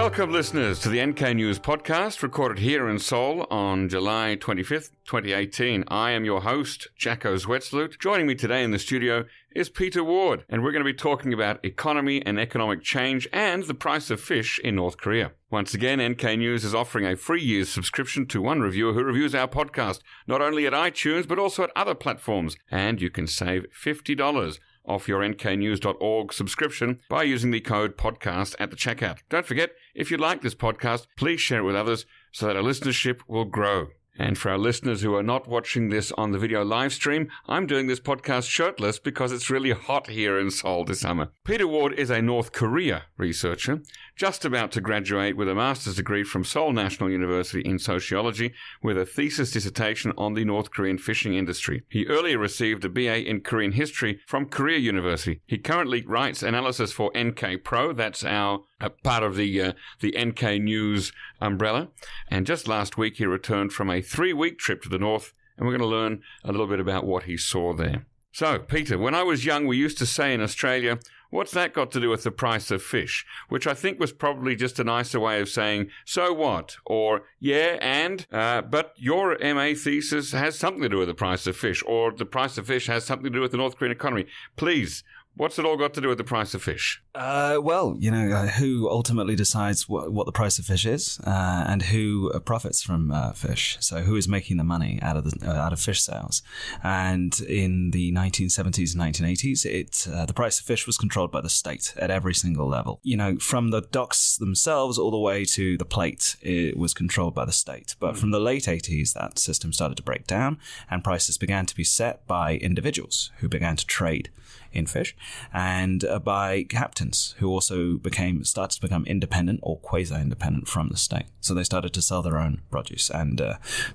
Welcome, listeners, to the NKNews Podcast, recorded here in Seoul on July 25th, 2018. I am your host, Jacko Zwetsloot. Joining me today in the studio is Peter Ward, and we're going to be talking about economy and economic change and the price of fish in North Korea. Once again, NK News is offering a free year's subscription to one reviewer who reviews our podcast, not only at iTunes, but also at other platforms. And you can save $50 off your nknews.org subscription by using the code podcast at the checkout. Don't forget, if you like this podcast, please share it with others so that our listenership will grow. And for our listeners who are not watching this on the video live stream, I'm doing this podcast shirtless because it's really hot here in Seoul this summer. Peter Ward is a North Korea researcher, just about to graduate with a master's degree from Seoul National University in Sociology with a thesis dissertation on the North Korean fishing industry. He earlier received a BA in Korean history from Korea University. He currently writes analysis for NK Pro, that's our part of the NK News umbrella. And just last week, he returned from a 3-week trip to the north, and we're going to learn a little bit about what he saw there. So, Peter, when I was young, we used to say in Australia, what's that got to do with the price of fish? Which I think was probably just a nicer way of saying, so what? Or, yeah, and, but your MA thesis has something to do with the price of fish, or the price of fish has something to do with the North Korean economy. Please, what's it all got to do with the price of fish? Who ultimately decides what the price of fish is, and who profits from fish? So who is making the money out of fish sales? And in the 1970s and 1980s, the price of fish was controlled by the state at every single level. You know, from the docks themselves all the way to the plate, it was controlled by the state. But from the late 80s, that system started to break down, and prices began to be set by individuals who began to trade in fish, and by captains who also started to become independent or quasi-independent from the state. So they started to sell their own produce, and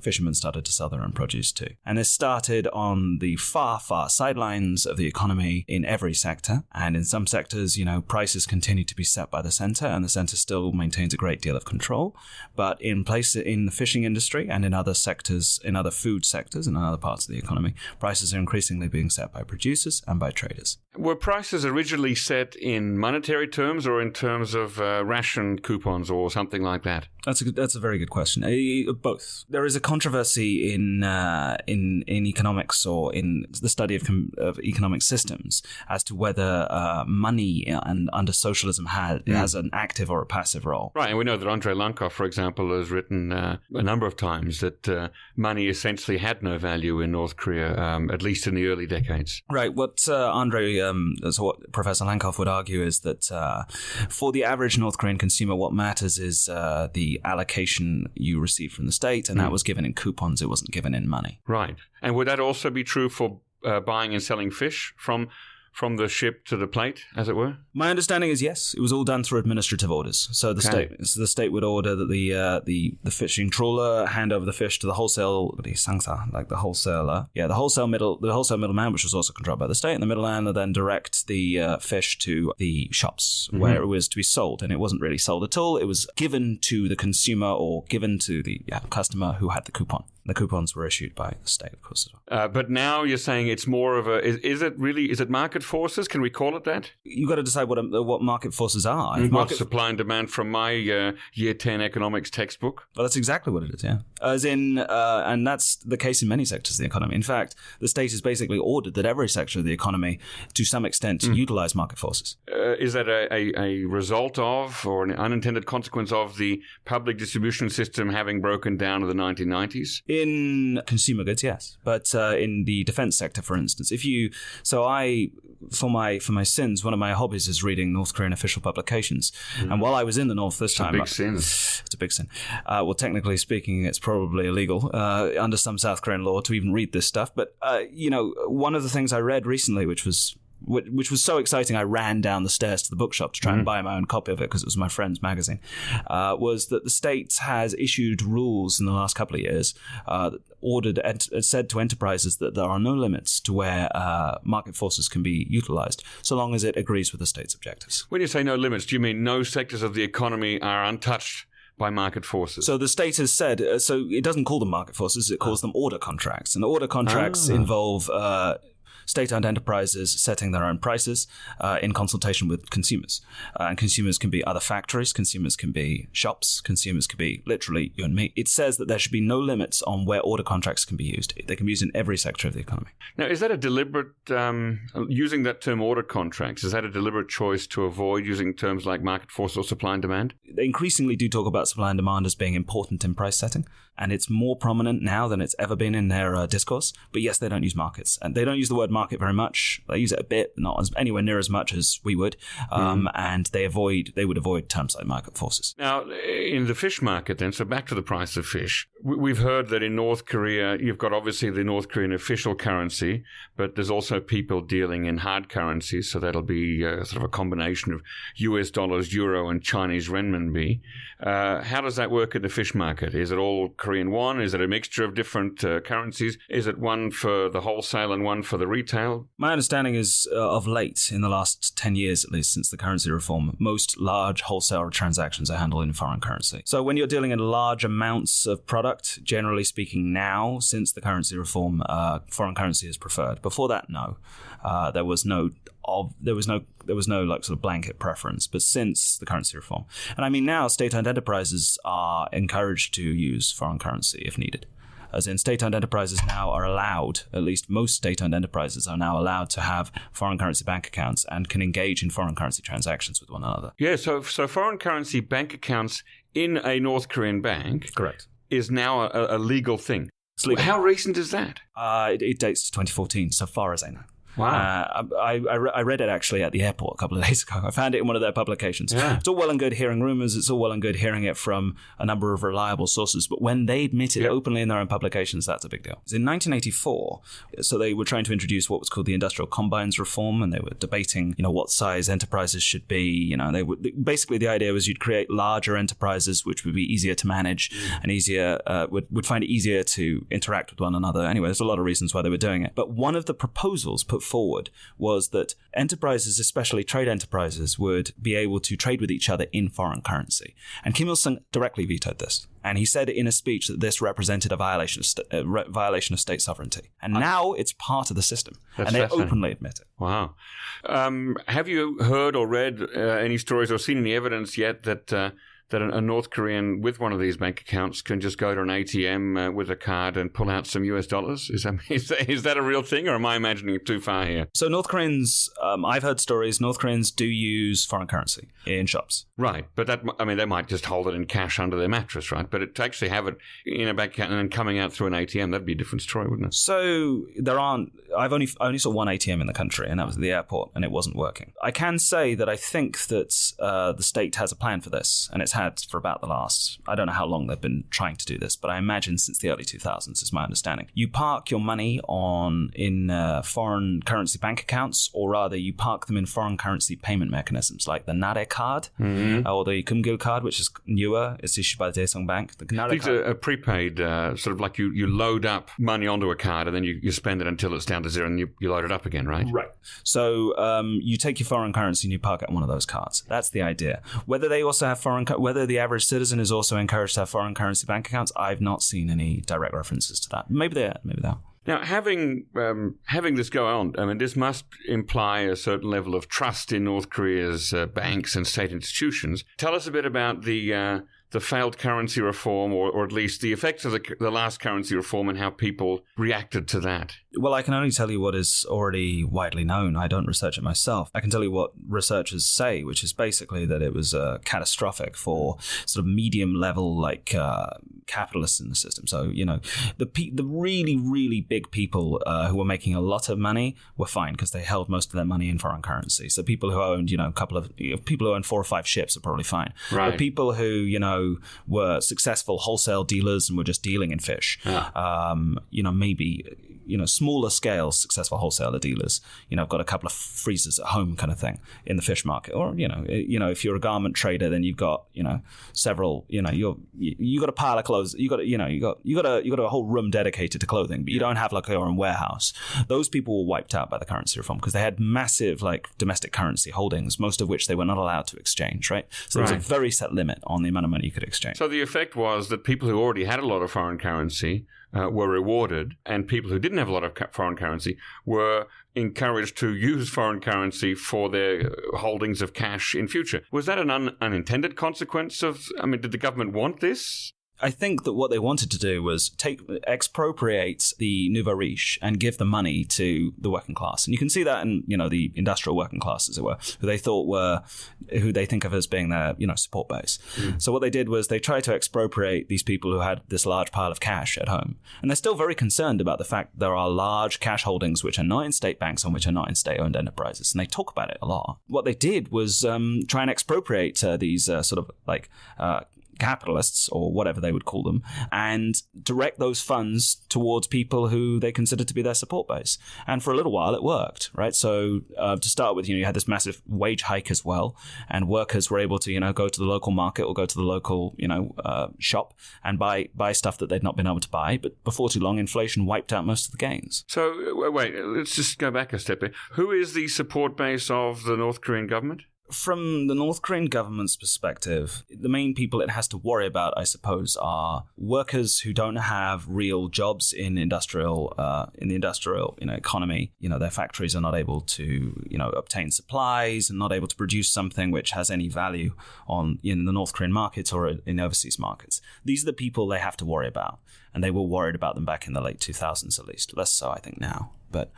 fishermen started to sell their own produce too. And this started on the far, far sidelines of the economy in every sector. And in some sectors, prices continue to be set by the center, and the center still maintains a great deal of control. But in the fishing industry and in other sectors, in other food sectors and in other parts of the economy, prices are increasingly being set by producers and by traders. Were prices originally set in monetary terms or in terms of ration coupons or something like that? That's a very good question. Both. There is a controversy in economics or in the study of economic systems as to whether money under socialism has an active or a passive role. Right, and we know that Andrei Lankov, for example, has written a number of times that money essentially had no value in North Korea, at least in the early decades. Right. What what Professor Lankov would argue is that for the average North Korean consumer, what matters is the allocation you receive from the state, and that was given in coupons. It wasn't given in money. Right. And would that also be true for buying and selling fish from the ship to the plate, as it were? My understanding is yes. It was all done through administrative orders. So the state would order that the fishing trawler hand over the fish to the wholesale, the sangsa, like the wholesaler. Yeah, the wholesale middleman, which was also controlled by the state, and the middleman would then direct the fish to the shops where it was to be sold. And it wasn't really sold at all. It was given to the consumer or given to the customer who had the coupon. The coupons were issued by the state, of course, as well. But now you're saying it's more of is it market forces? Can we call it that? You've got to decide what market forces are. Supply and demand from my Year 10 economics textbook? Well, that's exactly what it is, yeah. And that's the case in many sectors of the economy. In fact, the state has basically ordered that every sector of the economy, to some extent, utilize market forces. Is that a result of, or an unintended consequence of, the public distribution system having broken down in the 1990s? In consumer goods, yes, but in the defense sector, for instance, for my sins, one of my hobbies is reading North Korean official publications, and while I was in the North this time, it's a big sin. Well, technically speaking, it's probably illegal under some South Korean law to even read this stuff. But one of the things I read recently, which was so exciting, I ran down the stairs to the bookshop to try and buy my own copy of it because it was my friend's magazine, was that the state has issued rules in the last couple of years, said to enterprises that there are no limits to where market forces can be utilized, so long as it agrees with the state's objectives. When you say no limits, do you mean no sectors of the economy are untouched by market forces? So the state has said, so it doesn't call them market forces, it calls them order contracts. And order contracts involve state-owned enterprises setting their own prices in consultation with consumers. And consumers can be other factories, consumers can be shops, consumers can be literally you and me. It says that there should be no limits on where order contracts can be used. They can be used in every sector of the economy. Now, is that a deliberate, using that term order contracts, is that a deliberate choice to avoid using terms like market force or supply and demand? They increasingly do talk about supply and demand as being important in price setting, and it's more prominent now than it's ever been in their discourse. But yes, they don't use markets, and they don't use the word market very much. They use it a bit, not anywhere near as much as we would, and they would avoid terms like market forces. Now, in the fish market then, so back to the price of fish, we've heard that in North Korea, you've got obviously the North Korean official currency, but there's also people dealing in hard currencies, so that'll be sort of a combination of US dollars, euro, and Chinese renminbi. How does that work in the fish market? Is it all Korean won? Is it a mixture of different currencies? Is it one for the wholesale and one for the retail? My understanding is of late, in the last 10 years at least, since the currency reform, most large wholesale transactions are handled in foreign currency. So when you're dealing in large amounts of product, generally speaking now, since the currency reform, foreign currency is preferred. Before that, no. There was no like sort of blanket preference, but since the currency reform. And I mean now state-owned enterprises are encouraged to use foreign currency if needed. As in state-owned enterprises now are allowed, at least most state-owned enterprises are now allowed to have foreign currency bank accounts and can engage in foreign currency transactions with one another. Yeah, so foreign currency bank accounts in a North Korean bank correct is now a legal thing. It's legal. How recent is that? It dates to 2014, so far as I know. Wow. I read it actually at the airport a couple of days ago. I found it in one of their publications. Yeah. It's all well and good hearing rumors. It's all well and good hearing it from a number of reliable sources. But when they admit it openly in their own publications, that's a big deal. It was in 1984, so they were trying to introduce what was called the Industrial Combines Reform, and they were debating, what size enterprises should be. Basically the idea was you'd create larger enterprises which would be easier to manage and easier would find it easier to interact with one another. Anyway, there's a lot of reasons why they were doing it. But one of the proposals put forward was that enterprises, especially trade enterprises, would be able to trade with each other in foreign currency. And Kim Il-sung directly vetoed this. And he said in a speech that this represented a violation of state sovereignty. And now it's part of the system. And they openly admit it. Wow. Have you heard or read any stories or seen any evidence yet that a North Korean with one of these bank accounts can just go to an ATM with a card and pull out some US dollars? Is that a real thing, or am I imagining it too far here? So North Koreans, I've heard stories, North Koreans do use foreign currency in shops. Right, but they might just hold it in cash under their mattress, right? But to actually have it in a bank account and then coming out through an ATM, that'd be a different story, wouldn't it? So I've only saw one ATM in the country, and that was at the airport, and it wasn't working. I can say that I think that the state has a plan for this, and it's had for about the last, I don't know how long they've been trying to do this, but I imagine since the early 2000s is my understanding. You park your money in foreign currency bank accounts, or rather you park them in foreign currency payment mechanisms like the Nare card or the Kumgil card, which is newer. It's issued by the Daesung Bank. The Nare These card are prepaid, sort of like you load up money onto a card and then you spend it until it's down to zero and you load it up again, right? Right. So you take your foreign currency and you park it on one of those cards. That's the idea. Whether they also have whether the average citizen is also encouraged to have foreign currency bank accounts, I've not seen any direct references to that. Maybe they are. Now, having this go on, I mean, this must imply a certain level of trust in North Korea's banks and state institutions. Tell us a bit about the failed currency reform, or at least the effects of the last currency reform and how people reacted to that. Well, I can only tell you what is already widely known. I don't research it myself. I can tell you what researchers say, which is basically that it was catastrophic for sort of medium level capitalists in the system. So, the really, really big people who were making a lot of money were fine because they held most of their money in foreign currency. So people who owned, people who owned 4 or 5 ships are probably fine. Right. But people who, were successful wholesale dealers and were just dealing in fish, maybe smaller scale successful wholesaler dealers, got a couple of freezers at home kind of thing in the fish market. Or, if you're a garment trader, then you've got, several, you got a pile of clothes, you got a whole room dedicated to clothing, but you don't have like your own warehouse. Those people were wiped out by the currency reform because they had massive domestic currency holdings, most of which they were not allowed to exchange, right? So there was a very set limit on the amount of money you could exchange. So the effect was that people who already had a lot of foreign currency were rewarded, and people who didn't have a lot of foreign currency were encouraged to use foreign currency for their holdings of cash in future. Was that an unintended consequence of, did the government want this? I think that what they wanted to do was expropriate the nouveau riche and give the money to the working class. And you can see that in, the industrial working class, as it were, who they think of as being their, support base. So what they did was they tried to expropriate these people who had this large pile of cash at home. And they're still very concerned about the fact that there are large cash holdings which are not in state banks and which are not in state-owned enterprises. And they talk about it a lot. What they did was try and expropriate these capitalists, or whatever they would call them, and direct those funds towards people who they considered to be their support base. And for a little while, it worked, right? So to start with, you had this massive wage hike as well, and workers were able to, go to the local market or go to the local, shop and buy stuff that they'd not been able to buy. But before too long, inflation wiped out most of the gains. So wait, let's just go back a step here. Who is the support base of the North Korean government? From the North Korean government's perspective, the main people it has to worry about, I suppose, are workers who don't have real jobs in the industrial economy. Their factories are not able to, obtain supplies and not able to produce something which has any value in the North Korean market or in overseas markets. These are the people they have to worry about, and they were worried about them back in the late 2000s, at least. Less so, I think, now, but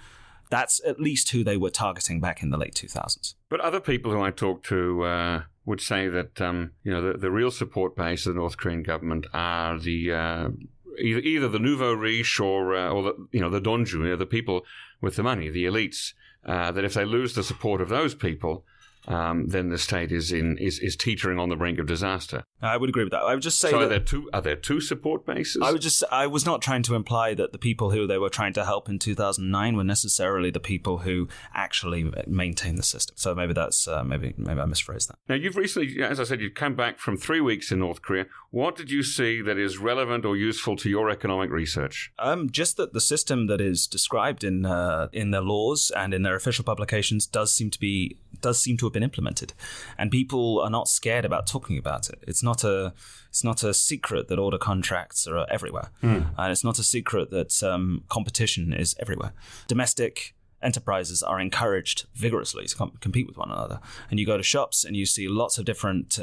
that's at least who they were targeting back in the late 2000s. But other people who I talked to would say that the real support base of the North Korean government are the either the nouveau riche or the donju, the people with the money, the elites. That if they lose the support of those people, then the state is teetering on the brink of disaster. I would agree with that. I would just say so are there two support bases? I was not trying to imply that the people who they were trying to help in 2009 were necessarily the people who actually maintain the system. So maybe that's maybe I misphrased that. Now, you've recently, as I said, you've come back from 3 weeks in North Korea. What did you see that is relevant or useful to your economic research? Just that the system that is described in their laws and in their official publications does seem to have been implemented, and people are not scared about talking about it. It's not a secret that order contracts are everywhere, and it's not a secret that competition is everywhere. Domestic enterprises are encouraged vigorously to compete with one another, and you go to shops and you see lots of different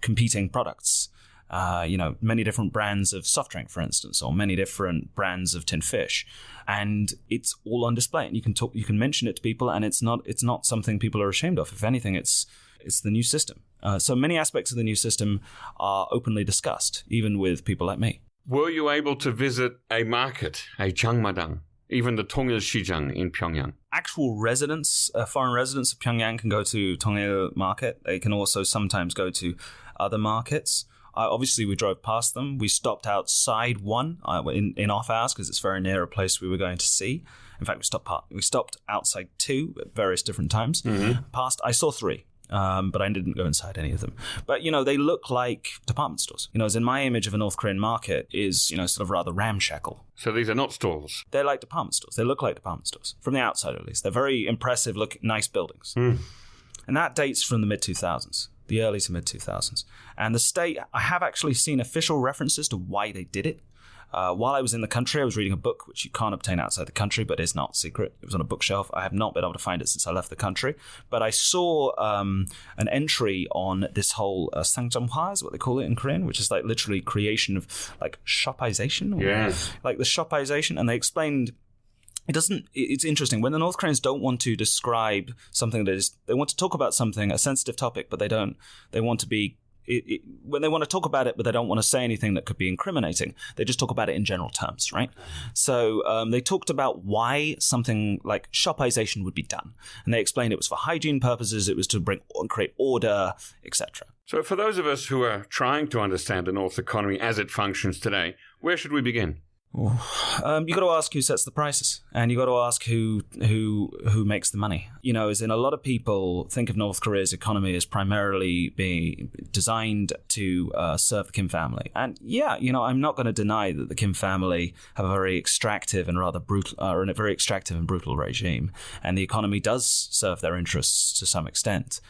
competing products. Many different brands of soft drink, for instance, or many different brands of tin fish, and it's all on display. And you can mention it to people, and it's not something people are ashamed of. If anything, it's the new system. So many aspects of the new system are openly discussed, even with people like me. Were you able to visit a market, a Jangmadang, even the Tongil-Shijang in Pyongyang? Actual residents, foreign residents of Pyongyang can go to Tongil Market. They can also sometimes go to other markets. Obviously, we drove past them. We stopped outside one in off hours because it's very near a place we were going to see. In fact, we stopped outside two at various different times. I saw three, but I didn't go inside any of them. But, they look like department stores. As in my image of a North Korean market is, sort of rather ramshackle. So these are not stalls? They're like department stores. They look like department stores, from the outside at least. They're very impressive, nice buildings. And that dates from the mid-2000s. The early to mid-2000s. And the state, I have actually seen official references to why they did it. While I was in the country, I was reading a book which you can't obtain outside the country, but is not secret. It was on a bookshelf. I have not been able to find it since I left the country. But I saw an entry on this whole sangjamhwa, is what they call it in Korean, which is like literally creation of like shopization. Like the shopization. And they explained... It's interesting. When the North Koreans don't want to describe something they want to talk about something, a sensitive topic, but they want to be, when they want to talk about it, but they don't want to say anything that could be incriminating, they just talk about it in general terms, right? So they talked about why something like shopization would be done. And they explained it was for hygiene purposes, it was to create order, etc. So for those of us who are trying to understand the North economy as it functions today, where should we begin? You got to ask who sets the prices, and you got to ask who makes the money. As in a lot of people think of North Korea's economy as primarily being designed to serve the Kim family. And I'm not going to deny that the Kim family have a very extractive and rather brutal, a very extractive and brutal regime, and the economy does serve their interests to some extent.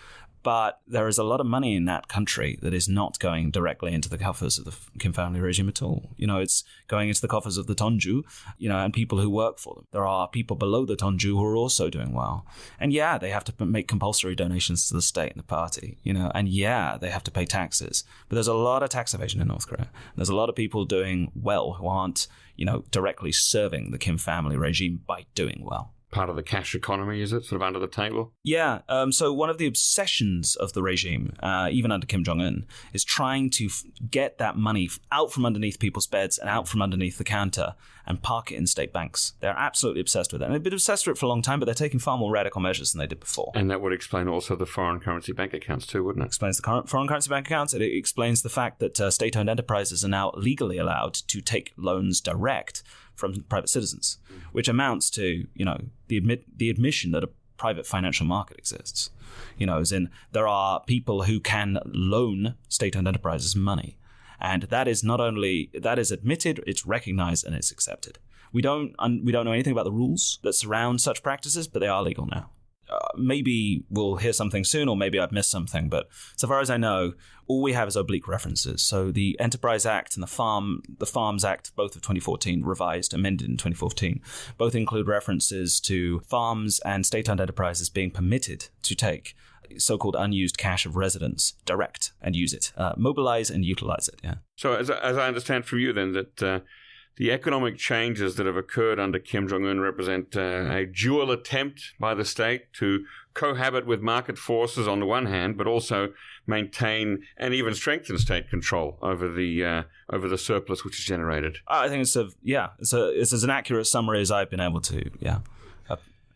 But there is a lot of money in that country that is not going directly into the coffers of the Kim family regime at all. It's going into the coffers of the Tonju, and people who work for them. There are people below the Tonju who are also doing well. And yeah, they have to make compulsory donations to the state and the party, and yeah, they have to pay taxes. But there's a lot of tax evasion in North Korea. There's a lot of people doing well who aren't, directly serving the Kim family regime by doing well. Part of the cash economy, is it? Sort of under the table? Yeah. So one of the obsessions of the regime, even under Kim Jong-un, is trying to get that money out from underneath people's beds and out from underneath the counter and park it in state banks. They're absolutely obsessed with it. And they've been obsessed with it for a long time, but they're taking far more radical measures than they did before. And that would explain also the foreign currency bank accounts too, wouldn't it? Explains the foreign currency bank accounts. It explains the fact that state-owned enterprises are now legally allowed to take loans direct from private citizens, which amounts to, the admission that a private financial market exists. As in there are people who can loan state-owned enterprises money. And that is admitted, it's recognized, and it's accepted. We don't know anything about the rules that surround such practices, but they are legal now. Maybe we'll hear something soon, or maybe I've missed something. But so far as I know, all we have is oblique references. So the Enterprise Act and the Farms Act, both of 2014, revised, amended in 2014, both include references to farms and state-owned enterprises being permitted to take so-called unused cash of residents direct and use it, mobilize and utilize it. Yeah. So as I understand from you then that the economic changes that have occurred under Kim Jong-un represent a dual attempt by the state to cohabit with market forces on the one hand, but also maintain and even strengthen state control over the surplus which is generated. I think it's as an accurate summary as I've been able to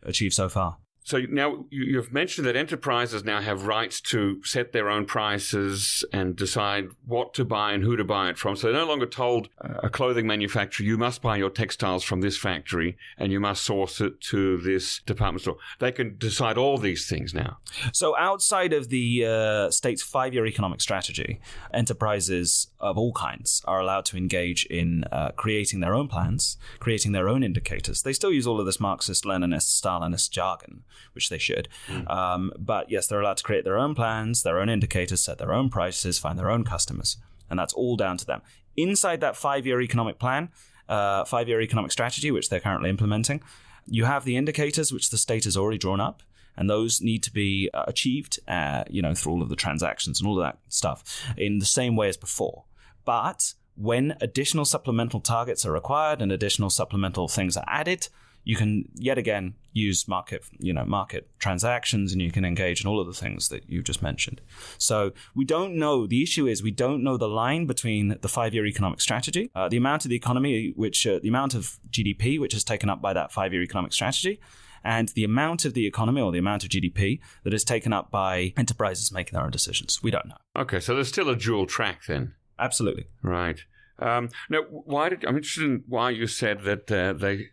achieve so far. So now you've mentioned that enterprises now have rights to set their own prices and decide what to buy and who to buy it from. So they're no longer told a clothing manufacturer, you must buy your textiles from this factory and you must source it to this department store. They can decide all these things now. So outside of the state's 5-year economic strategy, enterprises of all kinds are allowed to engage in creating their own plans, creating their own indicators. They still use all of this Marxist, Leninist, Stalinist jargon, which they should. But yes, they're allowed to create their own plans, their own indicators, set their own prices, find their own customers. And that's all down to them. Inside that 5-year economic plan, 5-year economic strategy, which they're currently implementing, you have the indicators, which the state has already drawn up. And those need to be achieved, through all of the transactions and all of that stuff in the same way as before. But when additional supplemental targets are required and additional supplemental things are added, you can yet again use market transactions, and you can engage in all of the things that you just mentioned. So we don't know. The issue is we don't know the line between the 5-year economic strategy, the amount of the economy, the amount of GDP which is taken up by that 5-year economic strategy, and the amount of the economy or the amount of GDP that is taken up by enterprises making their own decisions. We don't know. Okay, so there's still a dual track then. Absolutely. Right. Now, I'm interested in why you said that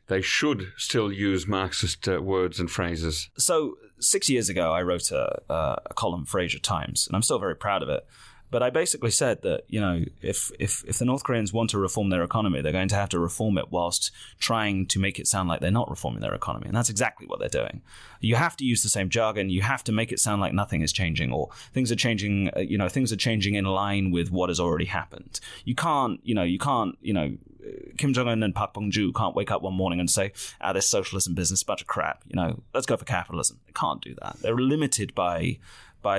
they should still use Marxist words and phrases. So 6 years ago, I wrote a column for Asia Times, and I'm still very proud of it. But I basically said that, if the North Koreans want to reform their economy, they're going to have to reform it whilst trying to make it sound like they're not reforming their economy. And that's exactly what they're doing. You have to use the same jargon. You have to make it sound like nothing is changing, or things are changing, things are changing in line with what has already happened. You can't, Kim Jong-un and Park Bong-joo can't wake up one morning and say, this socialism business is a bunch of crap. Let's go for capitalism. They can't do that. They're limited by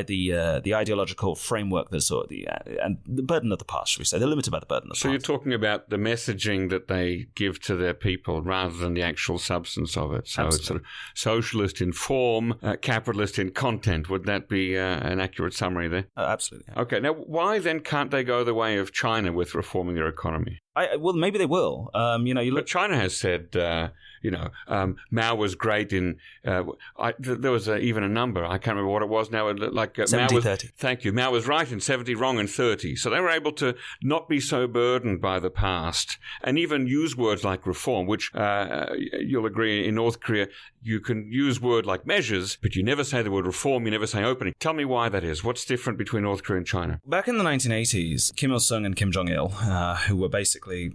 the ideological framework and the burden of the past, should we say. They're limited by the burden of the past. So you're talking about the messaging that they give to their people rather than the actual substance of it. So Absolutely. It's sort of socialist in form, capitalist in content. Would that be an accurate summary there? Absolutely. Yeah. Okay. Now, why then can't they go the way of China with reforming their economy? Well, maybe they will. But China has said, Mao was great in. There was even a number. I can't remember what it was now. 70-30. Thank you. Mao was right in 70, wrong in 30. So they were able to not be so burdened by the past, and even use words like reform, which you'll agree in North Korea you can use word like measures, but you never say the word reform. You never say opening. Tell me why that is. What's different between North Korea and China? Back in the 1980s, Kim Il-sung and Kim Jong-il, who were basically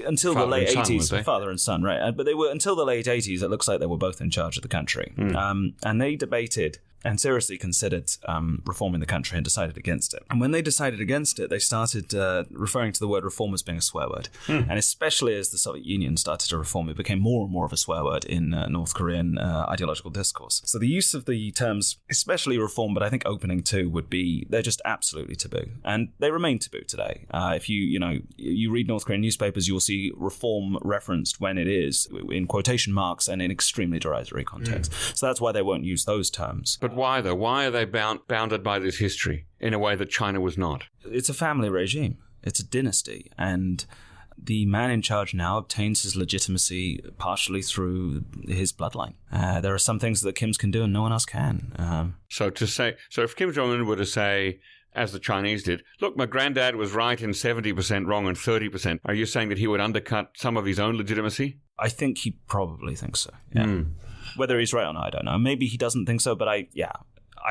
until the late 80s, father and son, right? But they were until the late 80s. It looks like they were both in charge of the country, and they debated and seriously considered reforming the country and decided against it. And when they decided against it, they started referring to the word reform as being a swear word. And especially as the Soviet Union started to reform, it became more and more of a swear word in North Korean ideological discourse. So the use of the terms, especially reform, but I think opening too, they're just absolutely taboo. And they remain taboo today. If you read North Korean newspapers, you'll see reform referenced when it is in quotation marks and in extremely derisory context. So that's why they won't use those terms. But why, though? Why are they bounded by this history in a way that China was not? It's a family regime. It's a dynasty. And the man in charge now obtains his legitimacy partially through his bloodline. There are some things that Kims can do and no one else can. So if Kim Jong-un were to say, as the Chinese did, look, my granddad was right in 70%, wrong in 30%, are you saying that he would undercut some of his own legitimacy? I think he probably thinks so, yeah. Whether he's right or not, I don't know. Maybe he doesn't think so, but I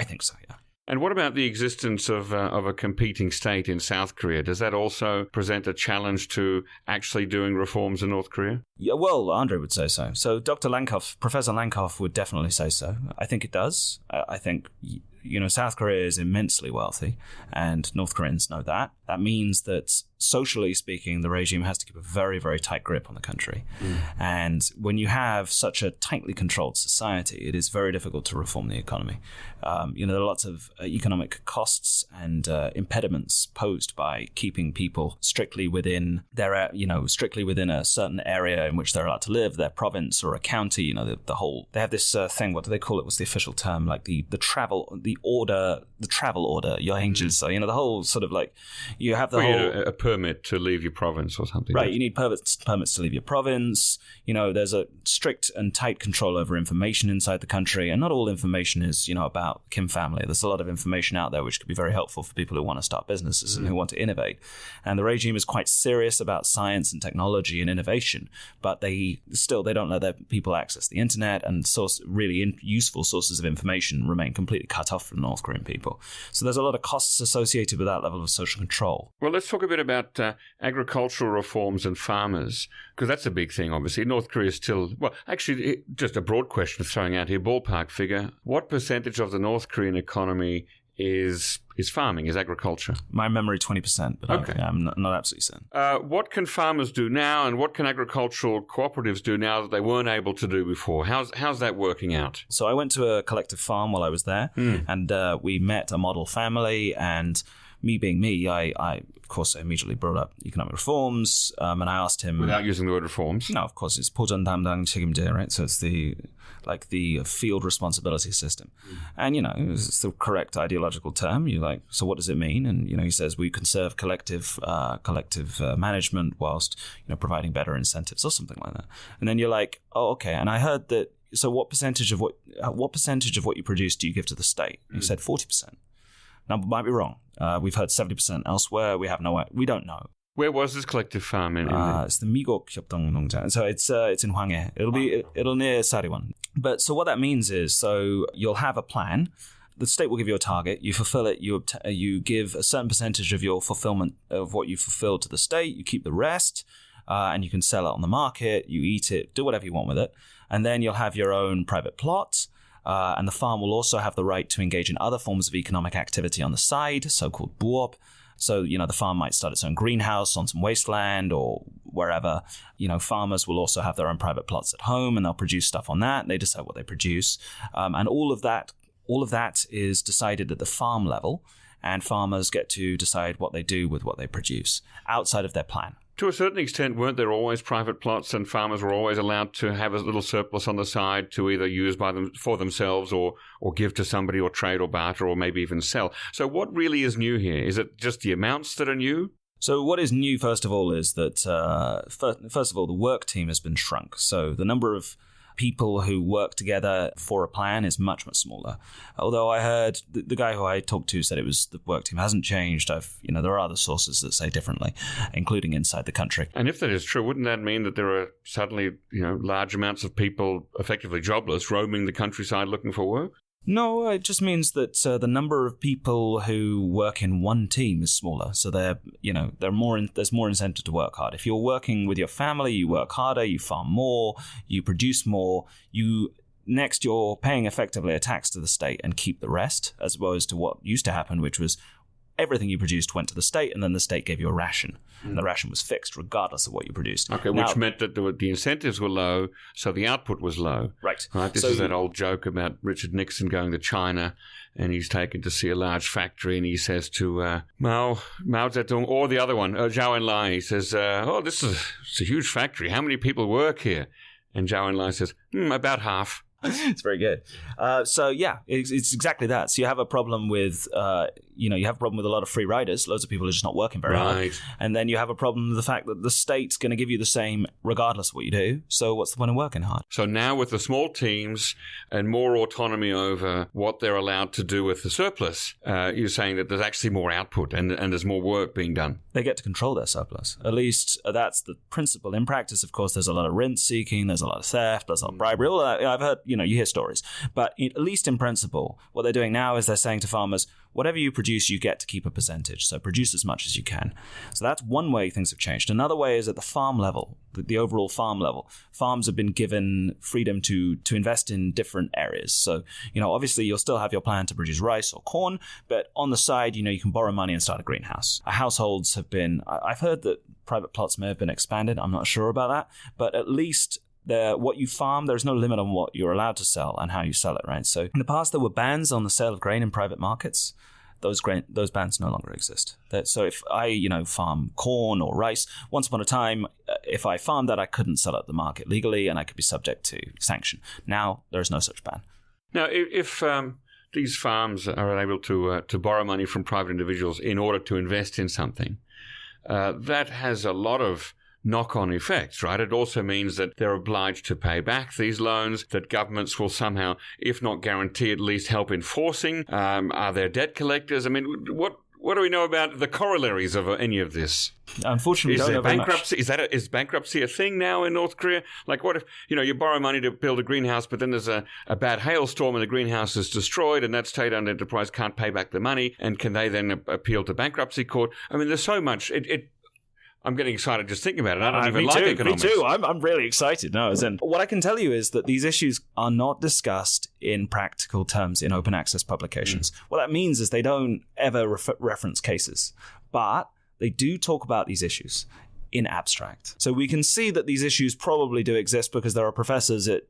think so, yeah. And what about the existence of a competing state in South Korea? Does that also present a challenge to actually doing reforms in North Korea? Yeah, well, Andre would say so. So Professor Lankoff would definitely say so. I think it does. I think, South Korea is immensely wealthy, and North Koreans know that. That means that, socially speaking, the regime has to keep a very, very tight grip on the country. And when you have such a tightly controlled society, it is very difficult to reform the economy. There are lots of economic costs and impediments posed by keeping people strictly within strictly within a certain area in which they're allowed to live, their province or a county. They have this thing. What do they call it? What's the official term? Like the travel order, 여행질서. The whole sort of like you have the whole a permit to leave your province or something. Right, you need permits to leave your province. There's a strict and tight control over information inside the country, and not all information is, about the Kim family. There's a lot of information out there which could be very helpful for people who want to start businesses and who want to innovate. And the regime is quite serious about science and technology and innovation, but they don't let their people access the internet, and useful sources of information remain completely cut off from North Korean people. So there's a lot of costs associated with that level of social control. Well, let's talk a bit about agricultural reforms and farmers, because that's a big thing, obviously. North Korea is still, just a broad question throwing out here, ballpark figure. What percentage of the North Korean economy is farming, is agriculture? My memory, 20%, but okay. I'm not absolutely certain. What can farmers do now, and what can agricultural cooperatives do now that they weren't able to do before? How's that working out? So I went to a collective farm while I was there, and we met a model family, and me being me, I of course immediately brought up economic reforms, and I asked him... Without using the word reforms? No, of course, it's 포전 담당 책임제, right? So it's the field responsibility system. And, it's the correct ideological term. You're like, so what does it mean? And, he says we conserve collective management whilst, providing better incentives or something like that. And then you're like, oh, okay. And I heard that, so what percentage of what you produce do you give to the state? And he said 40%. Now, might be wrong. We've heard 70% elsewhere. We don't know. Where was this collective farm in? It's the 미곡 협동농장. So it's in Hwanghae. It'll near Sariwon. But so what that means is, so you'll have a plan. The state will give you a target. You fulfill it. You give a certain percentage of your fulfillment of what you fulfilled to the state. You keep the rest, and you can sell it on the market. You eat it. Do whatever you want with it, and then you'll have your own private plot. And the farm will also have the right to engage in other forms of economic activity on the side, so-called buop. So, the farm might start its own greenhouse on some wasteland or wherever. Farmers will also have their own private plots at home, and they'll produce stuff on that. They decide what they produce. And all of that is decided at the farm level, and farmers get to decide what they do with what they produce outside of their plan. To a certain extent, weren't there always private plots, and farmers were always allowed to have a little surplus on the side to either use for themselves or give to somebody or trade or barter or maybe even sell? So what really is new here? Is it just the amounts that are new? So what is new, first of all, is that, first of all, the work team has been shrunk. So the number of people who work together for a plan is much, much smaller. Although I heard the guy who I talked to said the work team hasn't changed. There are other sources that say differently, including inside the country. And if that is true, wouldn't that mean that there are suddenly, large amounts of people effectively jobless roaming the countryside looking for work? No, it just means that the number of people who work in one team is smaller. So there's more incentive to work hard. If you're working with your family, you work harder, you farm more, you produce more, you next, you're paying effectively a tax to the state and keep the rest, as opposed to what used to happen, which was everything you produced went to the state, and then the state gave you a ration. And the ration was fixed regardless of what you produced. Okay, which meant that the incentives were low, so the output was low. Right. This is that old joke about Richard Nixon going to China, and he's taken to see a large factory, and he says to Mao Zedong, or the other one, Zhou Enlai, he says, it's a huge factory. How many people work here? And Zhou Enlai says, about half. It's very good. It's exactly that. So you have a problem with, you have a problem with a lot of free riders. Loads of people are just not working very hard. And then you have a problem with the fact that the state's going to give you the same regardless of what you do. So what's the point of working hard? So now with the small teams and more autonomy over what they're allowed to do with the surplus, you're saying that there's actually more output and there's more work being done. They get to control their surplus. At least that's the principle. In practice, of course, there's a lot of rent seeking, there's a lot of theft, there's a lot of bribery. All that. I've heard, you hear stories. But at least in principle, what they're doing now is they're saying to farmers, whatever you produce, you get to keep a percentage. So produce as much as you can. So that's one way things have changed. Another way is at the farm level, the overall farm level. Farms have been given freedom to invest in different areas. So, obviously you'll still have your plan to produce rice or corn, but on the side, you can borrow money and start a greenhouse. Households have been, I've heard that private plots may have been expanded. I'm not sure about that, but at least what you farm, there's no limit on what you're allowed to sell and how you sell it, right? So in the past, there were bans on the sale of grain in private markets. Those bans no longer exist. So if I, farm corn or rice, once upon a time, if I farmed that, I couldn't sell it at the market legally and I could be subject to sanction. Now, there's no such ban. Now, if these farms are able to borrow money from private individuals in order to invest in something, that has a lot of knock-on effects, right? It also means that they're obliged to pay back these loans, that governments will somehow, if not guarantee, at least help enforcing. Are there debt collectors? I mean, what do we know about the corollaries of any of this? Unfortunately, is we don't there know bankruptcy? Is bankruptcy a thing now in North Korea? Like, what if you borrow money to build a greenhouse, but then there's a bad hailstorm and the greenhouse is destroyed, and that state-owned enterprise can't pay back the money, and can they then appeal to bankruptcy court? I mean, there's so much. I'm getting excited just thinking about it. I don't even like economics. Me too. I'm really excited. No, what I can tell you is that these issues are not discussed in practical terms in open access publications. What that means is they don't ever reference cases, but they do talk about these issues in abstract. So we can see that these issues probably do exist because there are professors at,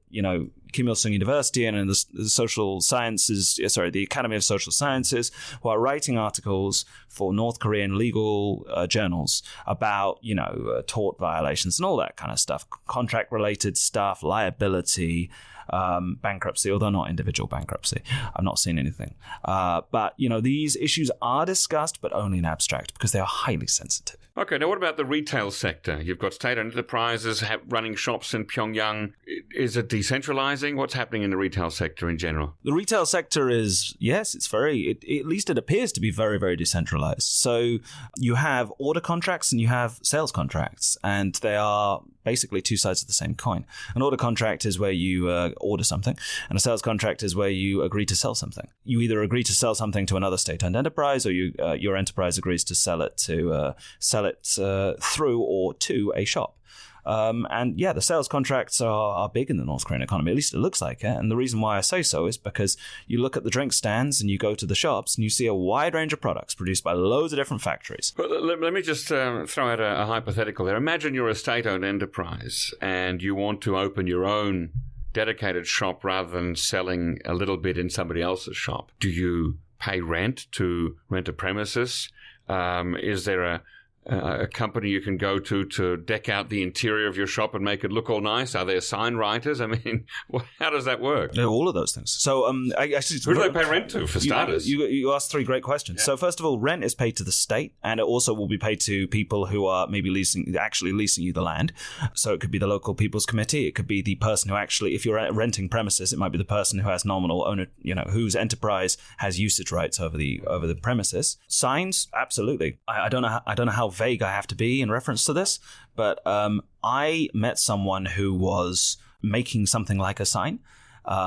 Kim Il-sung University and in the social sciences, the Academy of Social Sciences, who are writing articles for North Korean legal journals about, tort violations and all that kind of stuff, contract-related stuff, liability, bankruptcy, although not individual bankruptcy. I've not seen anything. But, these issues are discussed, but only in abstract because they are highly sensitive. Okay, now what about the retail sector? You've got state-owned enterprises running shops in Pyongyang. Is it decentralizing? What's happening in the retail sector in general? The retail sector is, yes, it's at least it appears to be very, very decentralized. So you have order contracts and you have sales contracts, and they are basically two sides of the same coin. An order contract is where you order something, and a sales contract is where you agree to sell something. You either agree to sell something to another state-owned enterprise, or your enterprise agrees to sell it through or to a shop. The sales contracts are big in the North Korean economy. At least it looks like it. And the reason why I say so is because you look at the drink stands and you go to the shops and you see a wide range of products produced by loads of different factories. But let me just throw out a hypothetical there. Imagine you're a state-owned enterprise and you want to open your own dedicated shop rather than selling a little bit in somebody else's shop. Do you pay rent to rent a premises? Is there a company you can go to deck out the interior of your shop and make it look all nice? Are there sign writers? I mean, how does that work? All of those things. So, who do they pay rent to, for starters? You asked three great questions. Yeah. So, first of all, rent is paid to the state, and it also will be paid to people who are maybe leasing you the land. So, it could be the local people's committee. It could be the person who actually, if you're renting premises, it might be the person who has nominal owner, whose enterprise has usage rights over the premises. Signs, absolutely. I don't know how vague I have to be in reference to this, but I met someone who was making something like a sign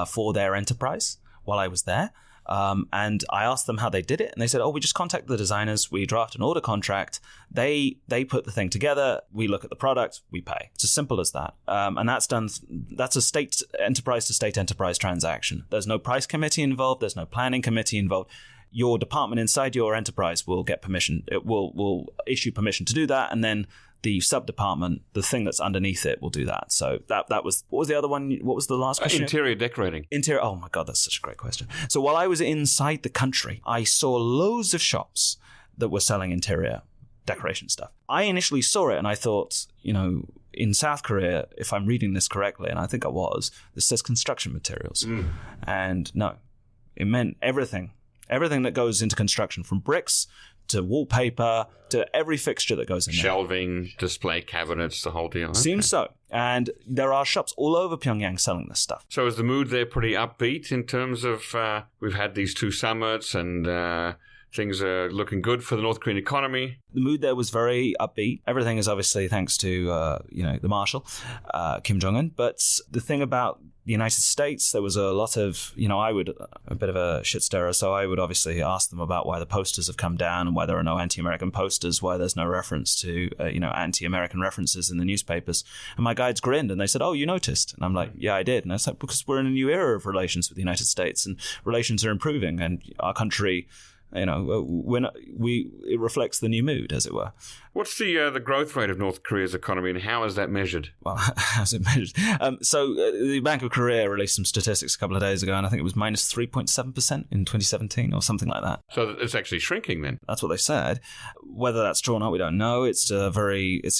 for their enterprise while I was there. And I asked them how they did it, and they said, we just contact the designers, we draft an order contract, they put the thing together, we look at the product, we pay. It's as simple as that. And that's a state enterprise to state enterprise transaction. There's no price committee involved, there's no planning committee involved. Your department inside your enterprise will get permission. It will issue permission to do that, and then the sub-department, the thing that's underneath it, will do that. So that was, what was the other one? What was the last question? Interior decorating. Oh my God, that's such a great question. So while I was inside the country, I saw loads of shops that were selling interior decoration stuff. I initially saw it and I thought, in South Korea, if I'm reading this correctly, and I think I was, this says construction materials. And no, it meant everything that goes into construction, from bricks to wallpaper, to every fixture that goes in there. Shelving, display cabinets, the whole deal. Okay. Seems so. And there are shops all over Pyongyang selling this stuff. So is the mood there pretty upbeat in terms of we've had these 2 summits and things are looking good for the North Korean economy? The mood there was very upbeat. Everything is obviously thanks to, the Marshal, Kim Jong-un. But the thing about the United States, there was a lot of, a bit of a shit stirrer, so I would obviously ask them about why the posters have come down and why there are no anti-American posters, why there's no reference to, anti-American references in the newspapers. And my guides grinned and they said, you noticed? And I'm like, yeah, I did. And I said, because we're in a new era of relations with the United States and relations are improving and our country, it reflects the new mood, as it were. What's the growth rate of North Korea's economy, and how is that measured? Well, how's it measured? So the Bank of Korea released some statistics a couple of days ago, and I think it was minus 3.7% in 2017 or something like that. So it's actually shrinking then? That's what they said. Whether that's true or not, we don't know. It's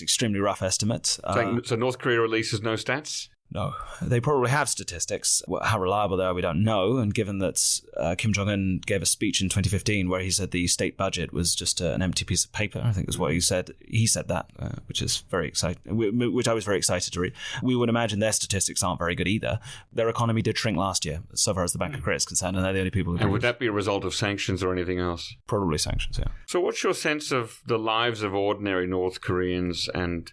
extremely rough estimate. So North Korea releases no stats? No, they probably have statistics. How reliable they are, we don't know. And given that Kim Jong-un gave a speech in 2015 where he said the state budget was just an empty piece of paper, I think is what he said. He said that, which is very exciting, which I was very excited to read. We would imagine their statistics aren't very good either. Their economy did shrink last year, so far as the Bank of Korea is concerned, and they're the only people who. And would that be a result of sanctions or anything else? Probably sanctions, yeah. So what's your sense of the lives of ordinary North Koreans, and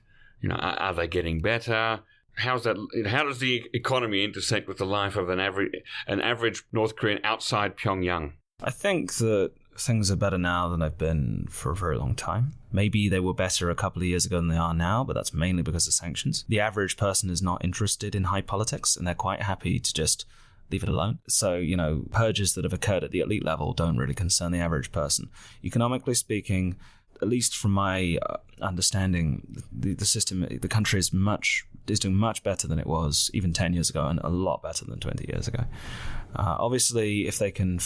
are they getting better? How does the economy intersect with the life of an average North Korean outside Pyongyang? I think that things are better now than they've been for a very long time. Maybe they were better a couple of years ago than they are now, but that's mainly because of sanctions. The average person is not interested in high politics, and they're quite happy to just leave it alone. So, purges that have occurred at the elite level don't really concern the average person. Economically speaking, at least from my understanding, the system, the country is doing much better than it was even 10 years ago, and a lot better than 20 years ago. Obviously, if they can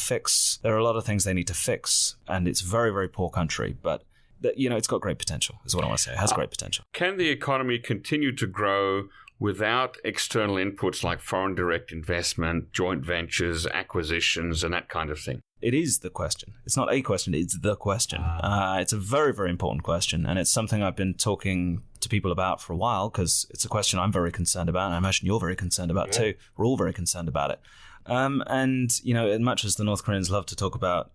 there are a lot of things they need to fix, and it's a very, very poor country, but it's got great potential, is what I want to say. It has great potential. Can the economy continue to grow without external inputs like foreign direct investment, joint ventures, acquisitions, and that kind of thing? It is the question. It's not a question, it's the question. It's a very, very important question, and it's something I've been talking to people about for a while, because it's a question I'm very concerned about, and I imagine you're very concerned about too. We're all very concerned about it. And, as much as the North Koreans love to talk about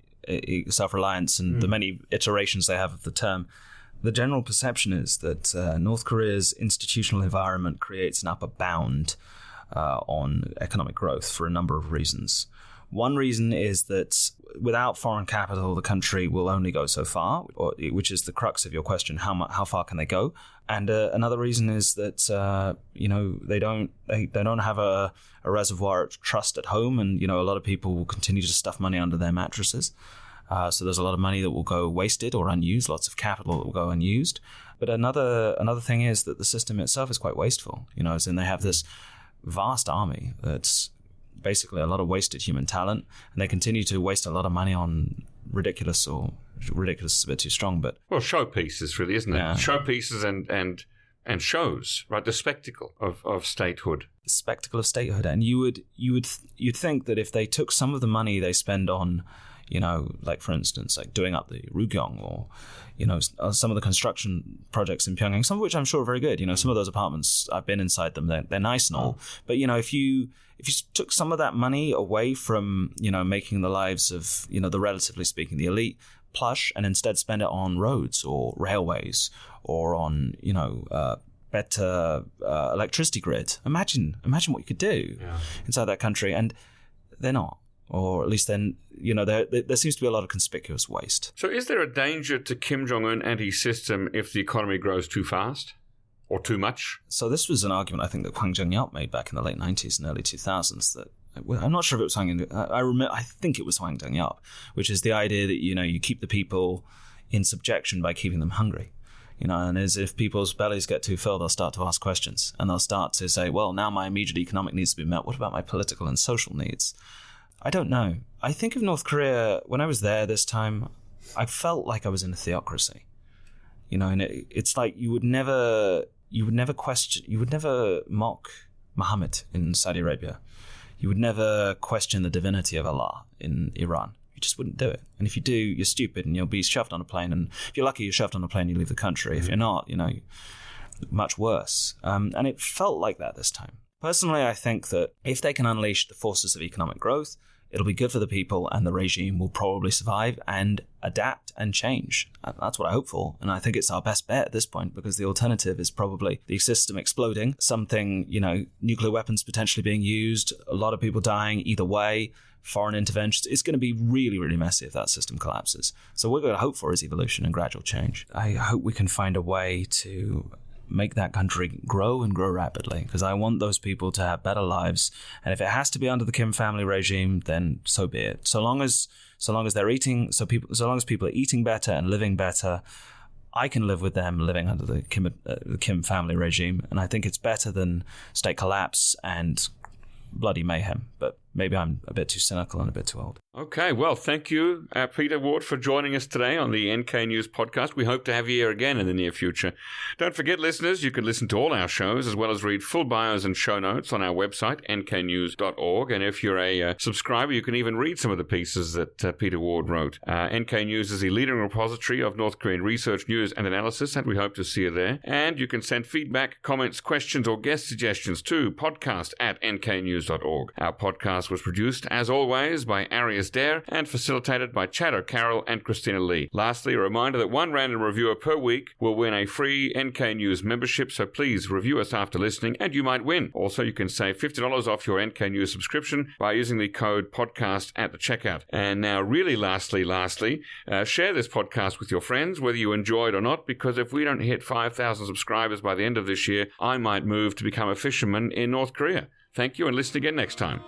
self-reliance and the many iterations they have of the term, the general perception is that North Korea's institutional environment creates an upper bound on economic growth for a number of reasons. One reason is that without foreign capital, the country will only go so far, which is the crux of your question: how far can they go? And another reason is that they don't have a reservoir of trust at home, and a lot of people will continue to stuff money under their mattresses. So there's a lot of money that will go wasted or unused, lots of capital that will go unused. But another thing is that the system itself is quite wasteful. As in they have this vast army that's basically a lot of wasted human talent, and they continue to waste a lot of money on ridiculous is a bit too strong, but showpieces, really, isn't it? Yeah. Showpieces and shows, right? The spectacle of statehood. The spectacle of statehood, and you'd think that if they took some of the money they spend on, like for instance, like doing up the Rugyong or, some of the construction projects in Pyongyang, some of which I'm sure are very good. Some of those apartments, I've been inside them, they're nice and all. But, if you took some of that money away from, making the lives of, the relatively speaking, the elite plush, and instead spend it on roads or railways or on, better electricity grid. Imagine what you could do inside that country. And they're not. Or at least then, there seems to be a lot of conspicuous waste. So is there a danger to Kim Jong-un and his system if the economy grows too fast or too much? So this was an argument I think that Hwang Jung-yeop made back in the late 90s and early 2000s that I'm not sure if it was Hwang. I think it was Hwang Jung-yeop, which is the idea that you keep the people in subjection by keeping them hungry. And as if people's bellies get too full, they'll start to ask questions and they'll start to say, well, now my immediate economic needs to be met. What about my political and social needs? I don't know. I think of North Korea, when I was there this time, I felt like I was in a theocracy. And it's like you would never mock Muhammad in Saudi Arabia. You would never question the divinity of Allah in Iran. You just wouldn't do it. And if you do, you're stupid and you'll be shoved on a plane. And if you're lucky, you're shoved on a plane, you leave the country. If you're not, much worse. And it felt like that this time. Personally, I think that if they can unleash the forces of economic growth, it'll be good for the people and the regime will probably survive and adapt and change. That's what I hope for. And I think it's our best bet at this point because the alternative is probably the system exploding, something, nuclear weapons potentially being used, a lot of people dying either way, foreign interventions. It's going to be really, really messy if that system collapses. So what we're going to hope for is evolution and gradual change. I hope we can find a way to make that country grow and grow rapidly because I want those people to have better lives. And if it has to be under the Kim family regime, then so be it. So long as people are eating better and living better, I can live with them living under the Kim family regime. And I think it's better than state collapse and bloody mayhem. But maybe I'm a bit too cynical and a bit too old. Okay, well, thank you, Peter Ward, for joining us today on the NK News Podcast. We hope to have you here again in the near future. Don't forget, listeners, you can listen to all our shows as well as read full bios and show notes on our website, nknews.org. And if you're a subscriber, you can even read some of the pieces that Peter Ward wrote. NK News is the leading repository of North Korean research, news, and analysis, and we hope to see you there. And you can send feedback, comments, questions, or guest suggestions to podcast@nknews.org. Our podcast was produced, as always, by Arias Dare and facilitated by Chad O'Carroll and Christina Lee. Lastly, a reminder that one random reviewer per week will win a free NK News membership, so please review us after listening and you might win. Also, you can save $50 off your NK News subscription by using the code podcast at the checkout. And now, really lastly, share this podcast with your friends, whether you enjoy it or not, because if we don't hit 5,000 subscribers by the end of this year, I might move to become a fisherman in North Korea. Thank you and listen again next time.